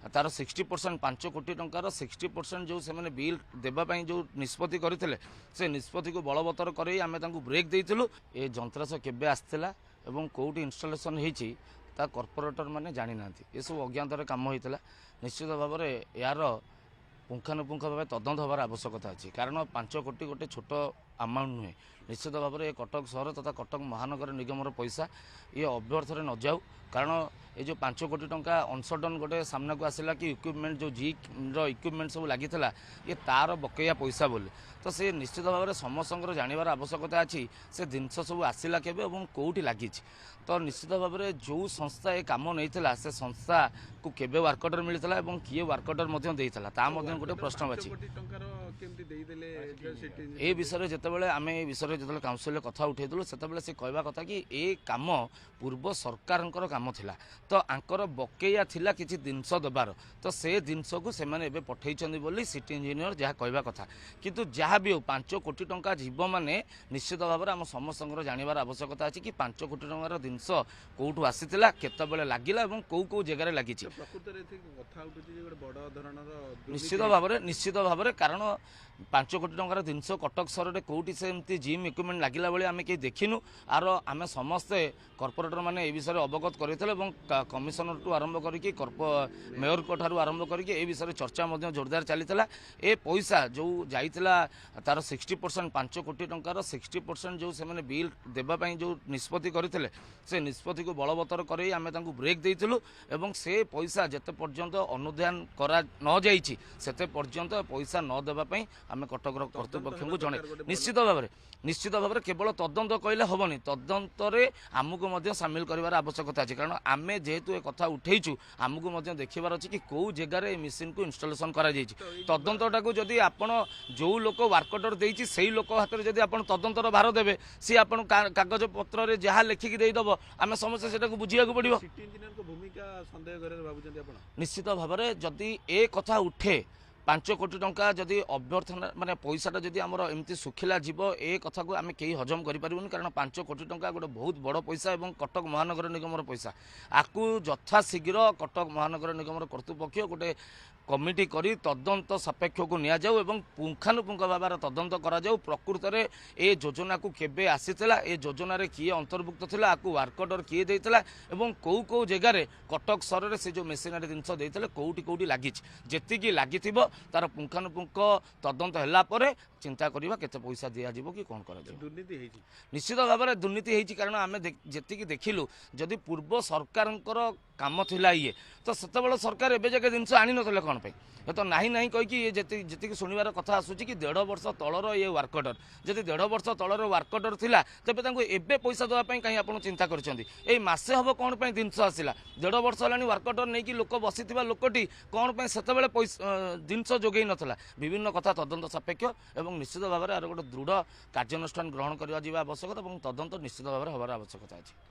तार 60% 5 कोटी टंकार 60% जो से बिल देवाई जो निष्पत्ति करते से निष्पत्ति को बलवत्तर कर ब्रेक देलु ये जंत्रांश केबे आसला एवं कौटी इनस्टलेशन होती कॉर्पोरेटर मैंने जानी ना ये सब अज्ञात काम होता निश्चित भाव में यार पुंखानुपुंख भाव तदंत हबार आवश्यकता अच्छी कारण 5 कोटी गोटे छोट अमाउंट नुहे निश्चित भाव में कटक सहर तथा कटक महानगर निगम पैसा ये अव्यर्थरे न जाऊ कारण ये जो 5 कोटी टंका अनसडन गोटे सामना को आसला कि इक्विपमेंट जो जी इक्विपमेंट सब लगी ये तार बकैया पैसा बोले तो से निश्चित भाव में समस्त जानवर आवश्यकता अच्छी से जिनस सब आसला के कौटी लगी तो निश्चित भाव में जो संस्था ये कम नहीं से संस्था को केबे वर्क ऑर्डर मिलता और किए वर्क ऑर्डर गोटे प्रश्न अच्छी ए विषय जितेबाला आम ए विषय जो काउंसिल कथा उठेलु से कहवा कथा कि ए कम पूर्व सरकार कम थिला तो आंकर बकेया थिला किछि जिनस देबार तो से जिनस को से पठेइछन्ति बोली सिटी इंजीनियर जहाँ कहवा कथा किंतु जहाँ भी हो 5 कोटी टंका जीव माने निश्चित भाव में आम समस्त जानवर आवश्यकता अच्छी कि 5 कोटी टंकार जिनस कौटू आसीला केतबेले लागिला एवं कौ जगार लगी निश्चित भाव में कारण 5 कोटी टंकार जिनस कटक सहर में कौटी से जिम इक्विपमेंट लगिला बेले आम कहीं देखिनु आर आम समस्ते कॉर्पोरेटर माने ए विषय अवगत करते कमिशनर टू आरंभ करके मेयर ठारू आरंभ करके विषय चर्चा जोरदार चली ए पैसा जो जाइतिला तार 60% 5 कोटी टंकार 60% जो से बिल देवाई जो निष्पत्ति करते से निष्पत्ति को बलवत्तर कर ब्रेक देलु और से पैसा जिते पर्यंत अनुधान करा न जाइछि सेते पर्यंत पैसा न देवाई आम कटक कर्तृपक्ष को जन निश्चित भाव में केवल तदंत कहले हेनी तदंतर आमको सामिल कर आवश्यकता अच्छी कारण आम जेहेतु ए कथा उठेचु आमको देखार अच्छी कि कौ जगार मेसीन को इनस्टलेशन कर तदंतटा को जदि आपण जो लोक वर्क ऑर्डर देती से लोक हाथ में जब आप तदंतर भार देवे सी आप कागज पत्र जहाँ लेखिकी देदेव आम समस्या से बुझा पड़ो निश्चित भाव में जदि ए कथा उठे 5 कोटी टंका जदि अभ्यर्थना माने पैसाटा जदि आमर एमती सुखिला जीव ए कथा को आम कहीं हजम करें कारण 5 कोटी टंका गोटे बहुत बड़ पैसा और कटक महानगर निगम पैसा आपको यथाशीघ्र कटक महानगर निगम कर्तृपक्ष गोटे कमिटी करी तदंत सापेक्ष को निया जाऊ एवं पुंखानुपुंख भाव तदंत करा जाऊ प्रकृत में ए योजना को केबे आसीला ए योजना रे किए अंतर्भुक्त थिला आपको वर्क ऑर्डर किए देइतला एवं कौ जगार कटक सहर में से जो मेसीनरी जिनस देइतले कौटी कौटी लगी जेतिकी लागिथिबो तार पुंखानुपुंख तदंत होला परे चिंता करबा केते पैसा दिया जिवो कि कोन करा जाय दुर्नीति हेछि निश्चित भाव में दुर्नीति हेछि कारण आमे जेतिकी देखिलु जदि पूर्व सरकारंकर काम थिला ये तो सेतबेले सरकार एबे जके जिनस आनी नथले कोन पे ये तो नाही नाही कहि कि ये जेतिकी सुनिबार कथा आसुची कि 1.5 वर्ष तलर ये वर्क ऑर्डर जदि 1.5 वर्ष तलर वर्क ऑर्डर थिला तबे तांको एबे पैसा देवा पई कहीं आपण चिंता करछंती ए मासे हबो कोन पे जिनस आसिला 1.5 वर्ष हलानी वर्क ऑर्डर नै कि लोक बसिथिबा लोकटी कोन पे सेतबेले जिनस जोगेई नथला विभिन्न कथा तदंत सापेक्ष एवं निश्चित भाव में आर गोटे दृढ़ कार्यानुष्ठान ग्रहण करवा आवश्यकता और तदंत निश्चित भाव में हबार आवश्यकता अच्छी।